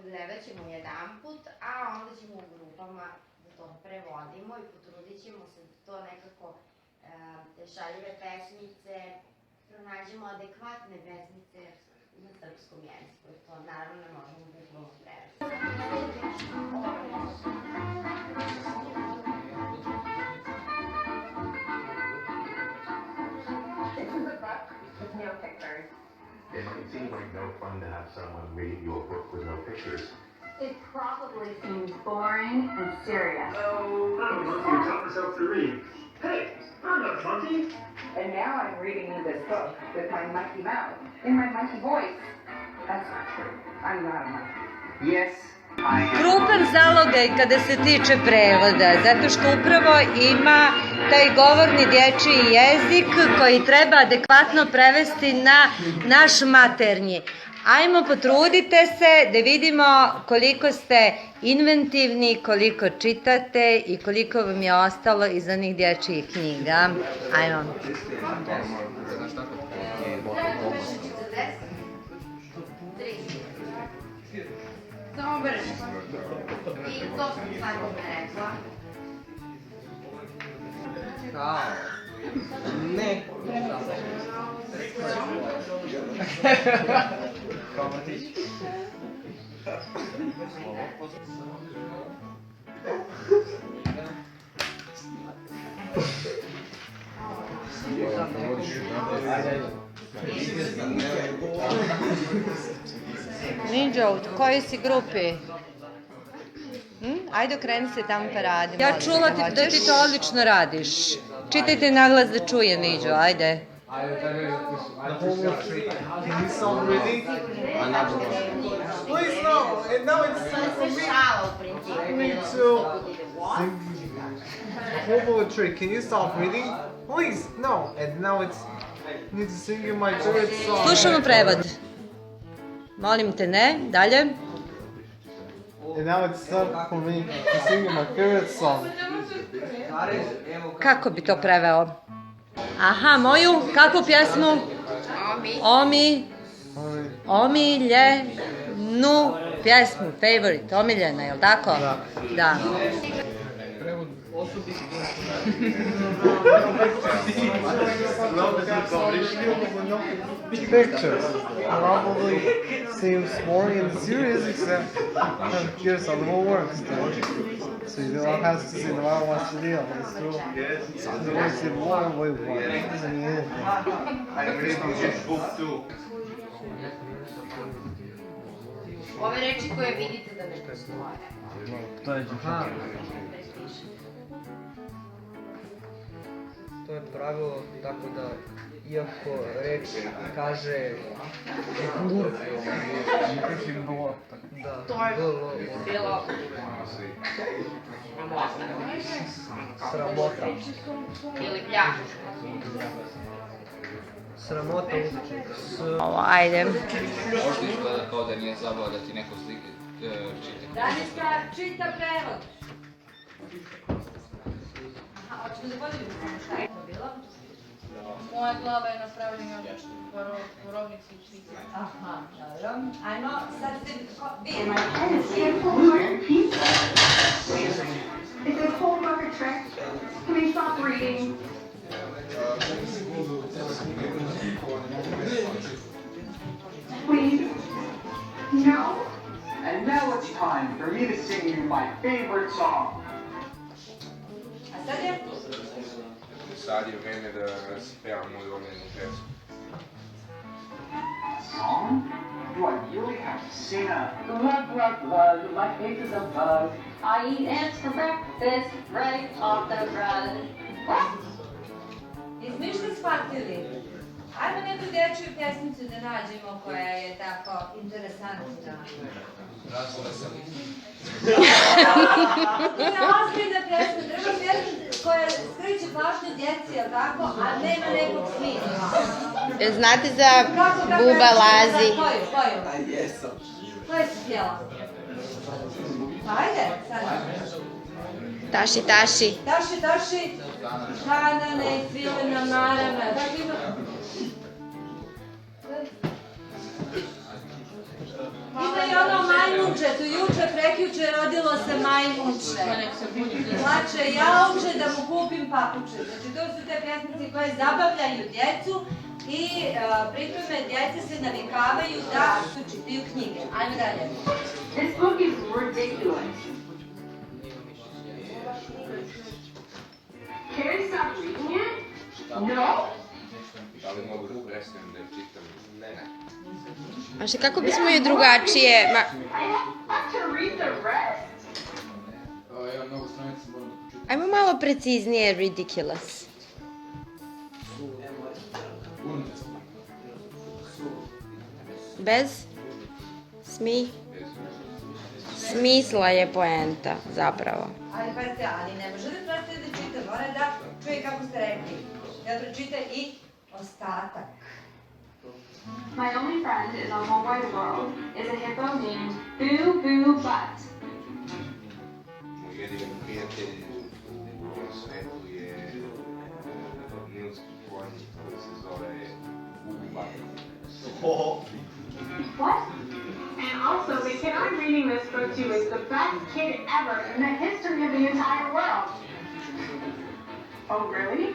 odgledat ćemo jedan put, a onda ćemo u grupama da to prevodimo i potrudit ćemo se da to nekako te šaljive pesmice pronađemo adekvatne pesmice na srpskom jeziku. To naravno ne možemo bukvalno prevesti. It seems like no fun to have someone read your book with no pictures. It probably seems boring and serious. Oh, I don't want you to taught myself to read. Hey, I'm not funky. And now I'm reading you this book with my monkey mouth, in my monkey voice. That's not true. I'm not a monkey. Yes. Krupan zalogaj kada se tiče prevoda, zato što upravo ima taj govorni dječji jezik koji treba adekvatno prevesti na naš maternji. Ajmo, potrudite se da vidimo koliko ste inventivni, koliko čitate i koliko vam je ostalo iz onih dječjih knjiga. Ajmo. Samo brže. I to sam sad rekla. Kao? Ne. Kao vrtić. Ninja, u kojoj si grupi? Ajde, okreni se tamo pa radimo. Ja čula da ti to odlično radiš. Čitajte naglas da čuje, Ninja, ajde. Can you stop reading? Please no, and now it's time for me. Me to sing poetry. Can you stop reading? Please, no. And now it's need to sing you my favorite song. Slušamo prevod. Molim te, ne? Dalje. And now it's time for me to sing you my favorite song. Kako bi to preveo? Aha, moju, kakvu pjesmu? Omiljenu pjesmu, favorite, omiljena, jel tako? Da. Da. Pictures probably seems boring and serious, except here's a little works. So you don't have to see no matter what you do. It's true. The words in one way one. It doesn't mean anything. I read this book too. Ove reči koje vidite da ne postoje. To je džihad. To je pravilo tako da iako reč kaže nur, da, To je bilo sramota. ili pljač. Sramota uzvičnika. Ovo, ajde. Možda izgleda kao da nije zabava da ti neko slike čita. Daniska, čita prevod. Aha, hoćemo da podelimo šta je to bilo? Moja glava je napravljena od borovnice i švice. Aha, dobro. Ajmo, sad ste vi. My pen is here full marker piece. Wait a second. It says full marker trick. Can we stop reading? Please? No? And now it's time for me to sing you my favorite song. A sad je? Sad je vreme da spevam moju omiljenu pesmu. Song? Do I really have to sing a... Love, love, love, my face is a bug. I eat ants for breakfast, right off the run. What? Niste shvatili? Ajmo neku dječju pjesmicu da nađemo koja je tako interesantna. Razvoja sam. Nije ozbiljna pjesma, treba pjesma koja skreće pažnju djeci, jel tako, a nema nekog smisla. Znate za Buba Lazi? Koju? Jesam. Koje si htjela? Ajde, sad. Taši, taši. Taši, kanane i svile na marama. Tako ima... ima i ono majmunče, tu juče, prekjuče rodilo se majmunče. Plače jauče da mu kupim papuče. Znači, to su te pesmice koje zabavljaju djecu i pritome djece se navikavaju da čitaju knjige. Ajme dalje. This book is ridiculous. Can I stop reading it? No? Da li mogu da prestanem da je čitam? Ne. Maša, kako bismo je drugačije... I have to read the rest. Ja mnogo stranica moram da počitam. Ajmo malo preciznije, ridiculous. Bez smisla je poenta, zapravo. Ali pazite, ali ne može da prestane da čita, mora da čuje kako ste rekli. Da pročita i ostatak. My only friend in the whole wide world is a hippo named Boo Boo Butt. Moj jedini prijatelj u ovom svetu je nilski konj koji se zove Buba. What? And also, the kid I'm reading this book to is the best kid ever in the history of the entire world. Oh, really?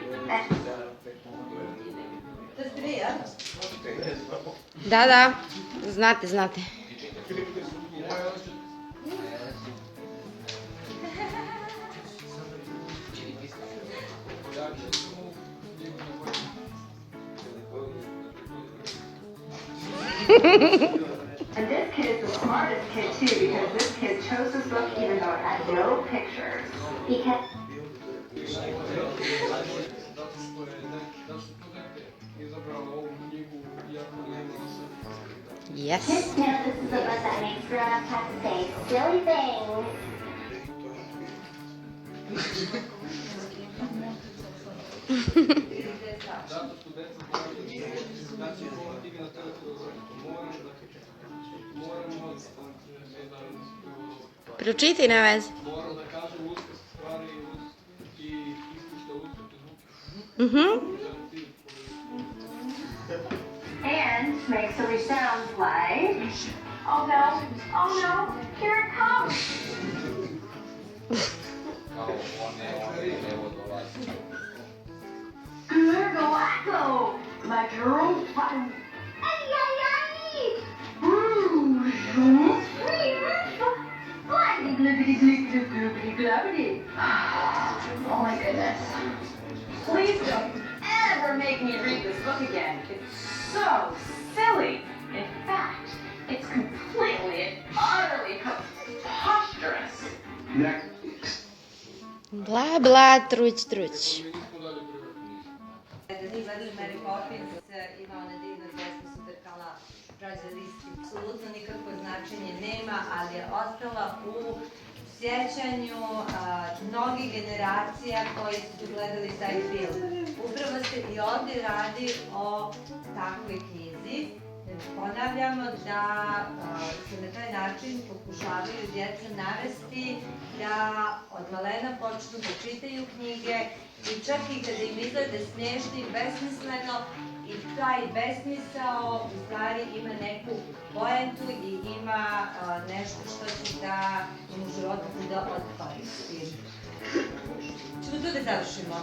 To ste vi, jel? Da, znate. And this kid is the smartest kid too, because this kid chose this book even though it had no pictures. Because Yes. kids know this is a book that makes grown-ups have to say silly things. Pročitaj na vezi. And makes silly sounds like, oh no, here it comes. Gurgle-wacko, like your own fun. Ay-ay-ay! Bonjour, Blibbity-blibbity-blibbity-blibbity. Oh my goodness. Please don't ever make me read this book again. It's so silly. In fact, it's completely and utterly preposterous. Next. Bla, truć. Da ti gledali Mary Poppins, ima ona divna pesma Superkala Frađalisti. Apsolutno nikakvo značenje nema, ali je ostala u sjećanju mnogih generacija koji su gledali taj film. Upravo se i ovdje radi o takvoj knjizi. Ponavljamo da se na taj način pokušavaju djeca navesti da od malena počnu da čitaju knjige i čak i kada im izglede smiješno i besmisleno, i taj besmisao u stvari ima neku poentu i ima nešto što će da im u životu bude od koristi. Ćemo tu da završimo.